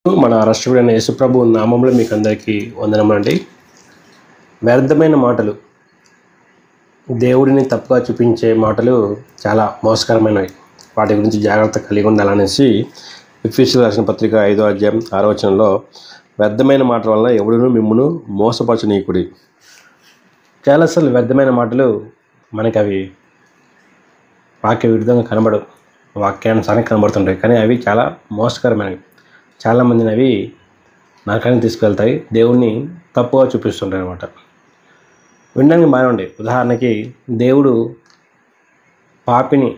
మన రాష్ట్రపతి యేసుప్రభు నామంలో మీకు అందరికీ వందనములండి. వ్యర్థమైన మాటలు, దేవుడిని తప్పుగా చూపించే మాటలు చాలా మోసకరమైనవి. వాటి గురించి జాగ్రత్త కలిగి ఉండాలనేసి ఎఫెసీయులకు రాసిన పత్రిక 5వ అధ్యాయం 6వ వచనంలో, వ్యర్థమైన మాటల వలన ఎవడును మిమ్మును మోసపరచనీయకుడి. చాలాసార్లు వ్యర్థమైన మాటలు మనకి అవి వాక్య విరుద్ధంగా కనబడవు, వాక్యానుసారంగా కనబడుతుంటాయి, కానీ అవి చాలా మోసకరమైనవి. చాలామందిని అవి నరకానికి తీసుకెళ్తాయి, దేవుణ్ణి తప్పుగా చూపిస్తుంటాయి అన్నమాట. వినడానికి బాగానే ఉండే. ఉదాహరణకి, దేవుడు పాపిని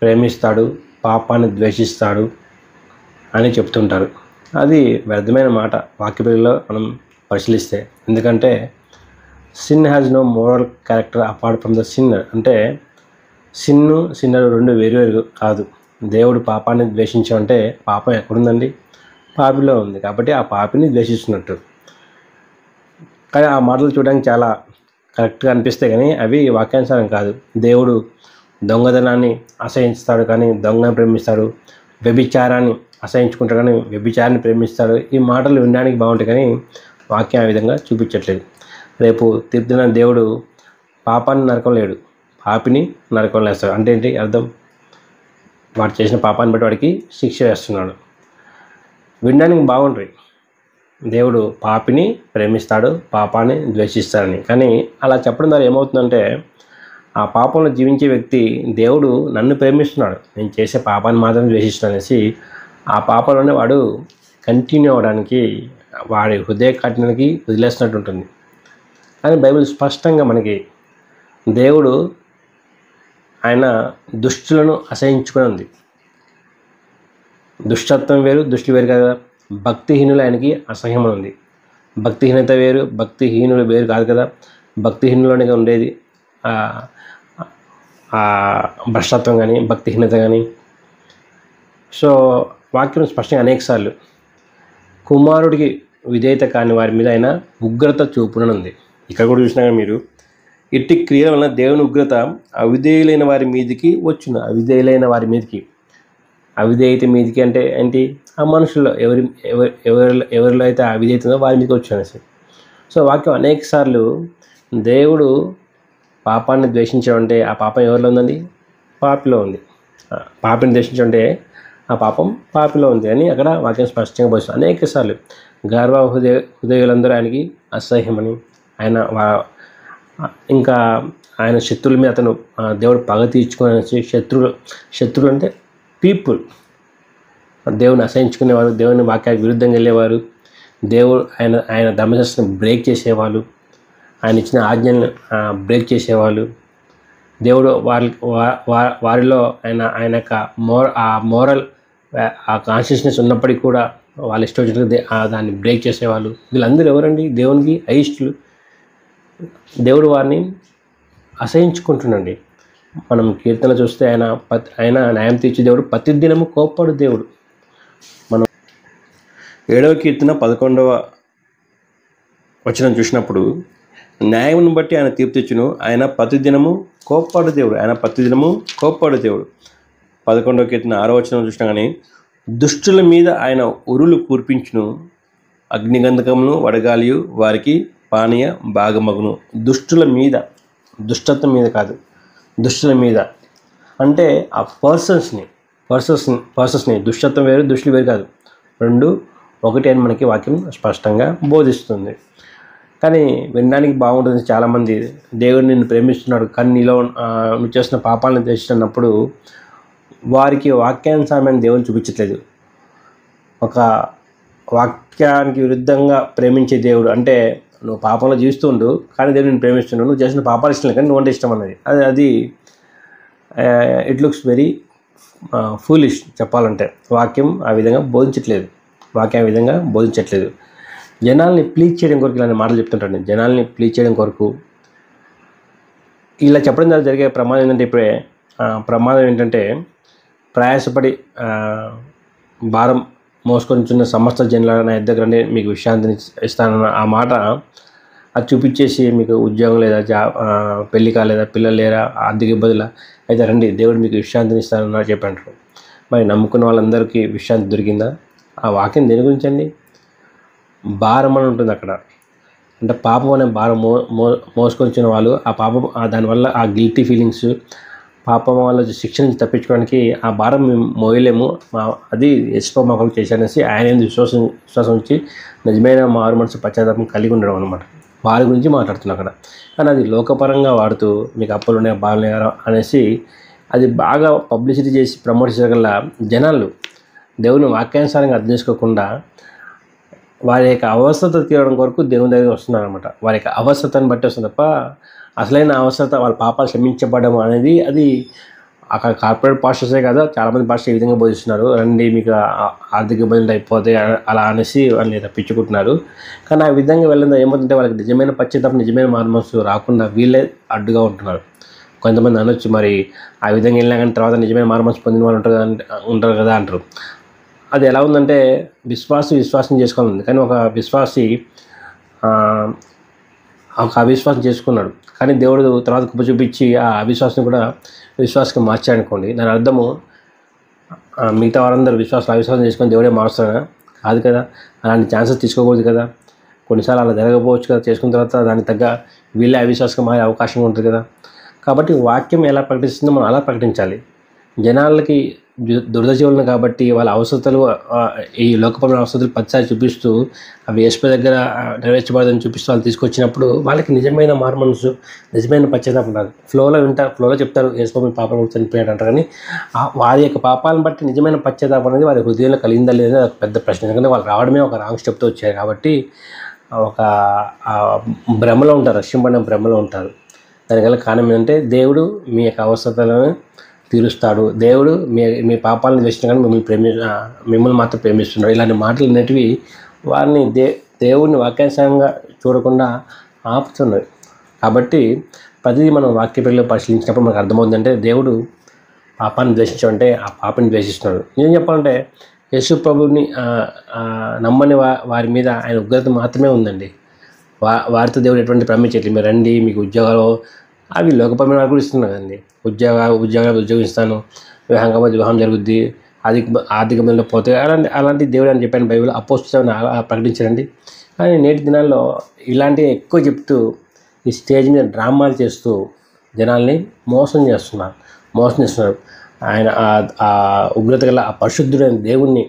ప్రేమిస్తాడు, పాపాన్ని ద్వేషిస్తాడు అని చెప్తుంటారు. అది వ్యర్థమైన మాట వాక్యబిల్లో మనం పరిశీలిస్తే. ఎందుకంటే sin has no moral character apart from the sinner. అంటే సిన్నర్ రెండు వేరు కాదు. దేవుడు పాపాన్ని ద్వేషించామంటే పాపం ఎక్కడుందండి? పాపిలో ఉంది. కాబట్టి ఆ పాపిని ద్వేషిస్తున్నట్టు. కానీ ఆ మాటలు చూడడానికి చాలా కరెక్ట్గా అనిపిస్తాయి, కానీ అవి వాక్యానుసారం కాదు. దేవుడు దొంగతనాన్ని అసహించుతాడు కానీ దొంగని ప్రేమిస్తాడు, వ్యభిచారాన్ని అసహించుకుంటాడు కానీ వ్యభిచారాన్ని ప్రేమిస్తాడు. ఈ మాటలు వినడానికి బాగుంటాయి, కానీ వాక్యం ఆ విధంగా చూపించట్లేదు. రేపు తీర్పున దేవుడు పాపాన్ని నరకం లేడు, పాపిని నరకం వేస్తాడు. అంటే ఏంటి అర్థం? వాడు చేసిన పాపాన్ని బట్టి వాడికి శిక్ష వేస్తున్నాడు. వినడానికి బాగుంటుంది, దేవుడు పాపిని ప్రేమిస్తాడు, పాపాన్ని ద్వేషిస్తాడని. కానీ అలా చెప్పడం ద్వారా ఏమవుతుందంటే, ఆ పాపంలో జీవించే వ్యక్తి దేవుడు నన్ను ప్రేమిస్తున్నాడు, నేను చేసే పాపాన్ని మాత్రం ద్వేషిస్తున్నాను అనేసి ఆ పాపంలోనే వాడు కంటిన్యూ అవ్వడానికి, వాడి హృదయ కఠినానికి వదిలేసినట్టు ఉంటుంది. కానీ బైబిల్ స్పష్టంగా మనకి దేవుడు ఆయన దుష్టులను అసహించుకొని ఉంది. దుష్టత్వం వేరు, దుష్టులు వేరు కదా. భక్తిహీనులు ఆయనకి అసహ్యం ఉంది. భక్తిహీనత వేరు, భక్తిహీనులు వేరు కాదు కదా. భక్తిహీనులోనే ఉండేది భ్రష్టత్వం కానీ భక్తిహీనత కానీ. సో వాక్యం స్పష్టంగా అనేకసార్లు కుమారుడికి విధేయత కాని వారి మీద ఆయన ఉగ్రత చూపుననుంది. ఇక్కడ కూడా చూసినా మీరు, ఇట్టి క్రియల వలన దేవుని ఉగ్రత అవిధేయులైన వారి మీదకి వచ్చును. అవిధేయులైన వారి మీదకి, అవిధేయత మీదకి అంటే ఏంటి? ఆ మనుషుల్లో ఎవరిలో అయితే అవిధేయత ఉందో వారి మీదకి వచ్చి అనేసి. సో వాక్యం అనేక సార్లు దేవుడు పాపాన్ని ద్వేషించడం ఆ పాపం ఎవరిలో ఉందండి? పాపిలో ఉంది. పాపిని ద్వేషించడం ఆ పాపం పాపిలో ఉంది అని అక్కడ వాక్యం స్పష్టంగా పోస్తుంది. అనేక సార్లు గర్వ హృదయులందరూ ఆయనకి అసహ్యమని, ఆయన ఇంకా ఆయన శత్రువుల మీద అతను దేవుడు పగ తీర్చుకొని, శత్రువులు అంటే పీపుల్, దేవుని అసహించుకునేవారు, దేవుని వాక్యానికి విరుద్ధంగా వెళ్ళేవారు, దేవుడు ఆయన ధర్మశాస్త్రం బ్రేక్ చేసేవాళ్ళు, ఆయన ఇచ్చిన ఆజ్ఞలను బ్రేక్ చేసేవాళ్ళు. దేవుడు వారిలో ఆయన యొక్క మోరల్ ఆ కాన్షియస్నెస్ ఉన్నప్పటికీ కూడా వాళ్ళు ఇష్టం వచ్చినట్టు దాన్ని బ్రేక్ చేసేవాళ్ళు. వీళ్ళందరూ ఎవరండి? దేవునికి అయిష్టులు. దేవుడు వారిని అసహించుకుంటుండండి. మనం కీర్తన చూస్తే ఆయన న్యాయం తీర్చే దేవుడు, ప్రతి దినము కోప్పడు దేవుడు. మనం 7వ కీర్తన 11వ వచనం చూసినప్పుడు, న్యాయమును బట్టి ఆయన తీర్పు తెచ్చును, ఆయన ప్రతిదినము కోప్పడు దేవుడు, ఆయన ప్రతిదినము కోప్పడు దేవుడు. 11వ కీర్తన 6వ వచనం చూసినా కానీ, దుష్టుల మీద ఆయన ఉరులు కూర్పించును, అగ్నిగంధకమును వడగాలియు వారికి పానీయ భాగమగును. దుష్టుల మీద, దుష్టత్వం మీద కాదు, దుష్టుల మీద అంటే ఆ పర్సన్స్ని దుష్టత్వం వేరు, దుష్టులు వేరు కాదు, రెండు ఒకటి అని మనకి వాక్యం స్పష్టంగా బోధిస్తుంది. కానీ వినడానికి బాగుంటుంది. చాలామంది దేవుడు నిన్ను ప్రేమిస్తున్నాడు, కానీ నీలో నువ్వు చేసిన పాపాలను ద్వేషిస్తున్నప్పుడు వారికి వాక్యానుసారమైన దేవుని చూపించట్లేదు. ఒక వాక్యానికి విరుద్ధంగా ప్రేమించే దేవుడు అంటే, నువ్వు పాపంలో జీవిస్తుండు కానీ దేవుడు నేను ప్రేమిస్తున్నాడు, నువ్వు చేసిన పాపాలు ఇష్టం లేదు కానీ నువ్వు అంటే ఇష్టం అన్నది. అది ఇట్ లుక్స్ వెరీ ఫూలిష్ చెప్పాలంటే. వాక్యం ఆ విధంగా బోధించట్లేదు. జనాల్ని ప్లీజ్ చేయడం కొరకు ఇలాంటి మాటలు చెప్తుంటాను. జనాల్ని ప్లీజ్ చేయడం కొరకు ఇలా చెప్పడం ద్వారా జరిగే ప్రమాదం ఏంటంటే, ఇప్పుడే ప్రమాదం ఏంటంటే, ప్రయాసపడి భారం మోసుకొని చిన్న సమస్త జనుల నా దగ్గర మీకు విశ్రాంతిని ఇస్తానన్న ఆ మాట అది చూపించేసి, మీకు ఉద్యోగం లేదా, పెళ్ళి కాలేదా, పిల్లలు లేరా, ఆర్థిక ఇబ్బందుల అయితే రండి దేవుడు మీకు విశ్రాంతిని ఇస్తానని చెప్పంటారు. మరి నమ్ముకున్న వాళ్ళందరికీ విశ్రాంతి దొరికిందా? ఆ వాక్యం దేని గురించి అండి? భారం అని ఉంటుంది అక్కడ. అంటే పాపం అనే భారం మోసుకొచ్చిన వాళ్ళు ఆ పాపం దానివల్ల ఆ గిల్టీ ఫీలింగ్స్, పాపం వల్ల శిక్ష నుంచి తప్పించుకోవడానికి ఆ భారం మేము మోయలేము, అది యేసుప్రభు మా కొరకు చేశారనేసి ఆయన విశ్వాసం ఉంచి నిజమైన మారు మనసు పశ్చాత్తాపం కలిగి ఉండడం అనమాట. వారి గురించి మాట్లాడుతున్నాం అక్కడ. కానీ అది లోకపరంగా వాడుతూ మీకు అప్పులు ఉన్నాయి, బాధలు అనేసి అది బాగా పబ్లిసిటీ చేసి ప్రమోట్ చేయగల జనాలు దేవుని వాక్యానుసారంగా అర్థం చేసుకోకుండా వారి యొక్క అవస్థత తీరడం కొరకు దేవుని దగ్గర వస్తున్నారు అనమాట. వారి యొక్క అవస్థతను బట్టి వస్తుంది తప్ప అసలైన అవస్థత వాళ్ళ పాపాలు క్షమించబడడం అనేది అది అక్కడ కార్పొరేట్ పాస్టర్సే కదా, చాలామంది పాస్టర్స్ ఈ విధంగా బోధిస్తున్నారు. రండి మీకు ఆర్థిక ఇబ్బందులు అయిపోతే అలా అనేసి వాళ్ళని తప్పించుకుంటున్నారు. కానీ ఆ విధంగా వెళ్ళడం ఏమవుతుంటే వాళ్ళకి నిజమైన పశ్చాత్తాపం, నిజమైన మారుమనసు రాకుండా వీళ్ళే అడ్డుగా ఉంటున్నారు. కొంతమంది అనొచ్చు, మరి ఆ విధంగా వెళ్ళినా కానీ తర్వాత నిజమైన మారుమనసు పొందిన వాళ్ళు ఉంటారు కదా అంటారు. అది ఎలా ఉందంటే విశ్వాసం చేసుకోవాలి, కానీ ఒక విశ్వాసి ఒక అవిశ్వాసం చేసుకున్నాడు, కానీ దేవుడు తర్వాత కృప చూపించి ఆ అవిశ్వాసం కూడా విశ్వాసంగా మార్చాడనుకోండి, దాని అర్థము మిగతా వారందరూ అవిశ్వాసం చేసుకొని దేవుడే మారుస్తారా? కాదు కదా. అలాంటి ఛాన్సెస్ తీసుకోకూడదు కదా. కొన్నిసార్లు అలా జరగకపోవచ్చు కదా. చేసుకున్న తర్వాత దానికి తగ్గ వీళ్ళే అవిశ్వాసంగా మారే అవకాశం ఉంటుంది కదా. కాబట్టి వాక్యం ఎలా ప్రకటిస్తుందో మనం అలా ప్రకటించాలి. జనాలకి దురదజీవులను కాబట్టి వాళ్ళ అవసరతలు, ఈ లోకపరమైన అవసరతలు పదిసారి చూపిస్తూ అవి యేసు దగ్గర నెరవేర్చబడదని చూపిస్తూ వాళ్ళు తీసుకొచ్చినప్పుడు వాళ్ళకి నిజమైన మారుమనసు, నిజమైన పశ్చాత్తాపం రాదు. ఫ్లోలో చెప్తారు యేసు మీ పాపం చనిపోయాడు అంటారు, కానీ వారి యొక్క పాపాలను బట్టి నిజమైన పశ్చాత్తాపం అనేది వారి హృదయంలో కలిగిందా లేదా అది పెద్ద ప్రశ్న. ఎందుకంటే వాళ్ళు రావడమే ఒక రాంగ్ స్టెప్తో వచ్చారు కాబట్టి ఒక భ్రమలో ఉంటారు, రక్షింపడిన భ్రమలో ఉంటారు. దానివల్ల కారణం ఏంటంటే దేవుడు మీ యొక్క అవసరతలను తీరుస్తాడు, దేవుడు మీ పాపాలను ద్వేషించిన కానీ మిమ్మల్ని మాత్రం ప్రేమిస్తున్నాడు. ఇలాంటి మాటలు అనేటివి వారిని దేవుడిని వాక్యానుసారంగా చూడకుండా ఆపుతున్నది. కాబట్టి ప్రతిదీ మనం వాక్యపరిలో పరిశీలించినప్పుడు మనకు అర్థమవుతుందంటే దేవుడు పాపాన్ని ద్వేషించాలంటే ఆ పాపని ద్వేషిస్తున్నాడు. నేను చెప్పాలంటే యేసు ప్రభువుని నమ్మని వారి మీద ఆయన ఉగ్రత మాత్రమే ఉందండి. వారితో దేవుడు ఎటువంటి ప్రామిస్ మీరు రండి, మీకు ఉద్యోగాలు అవి లోకపరమైన వారు కూడా ఇస్తున్నారు కదండి. ఉద్యోగం ఇస్తాను, వివాహం జరుగుద్ది, ఆర్థిక ఇబ్బందులు పోతే అలాంటి దేవుడు అని చెప్పాను బైబిల్ అపోస్తలుని ప్రకటించారండి. కానీ నేటి దినాల్లో ఇలాంటివి ఎక్కువ చెప్తూ ఈ స్టేజ్ మీద డ్రామాలు చేస్తూ జనాల్ని మోసం చేస్తున్నారు. ఆయన ఆ ఉగ్రత గల ఆ పరిశుద్ధుడైన దేవుణ్ణి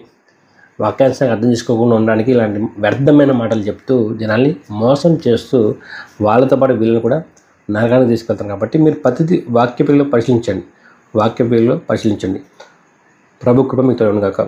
వాక్యానుసారంగా అర్థం చేసుకోకుండా ఉండడానికి ఇలాంటి వ్యర్థమైన మాటలు చెప్తూ జనాల్ని మోసం చేస్తూ వాళ్ళతో పాటు వీళ్ళని కూడా నరకానికి తీసుకెళ్తారు. కాబట్టి మీరు ప్రతిదీ వాక్య పరిశీలించండి. ప్రభు కృప మీకు తోడును గాక.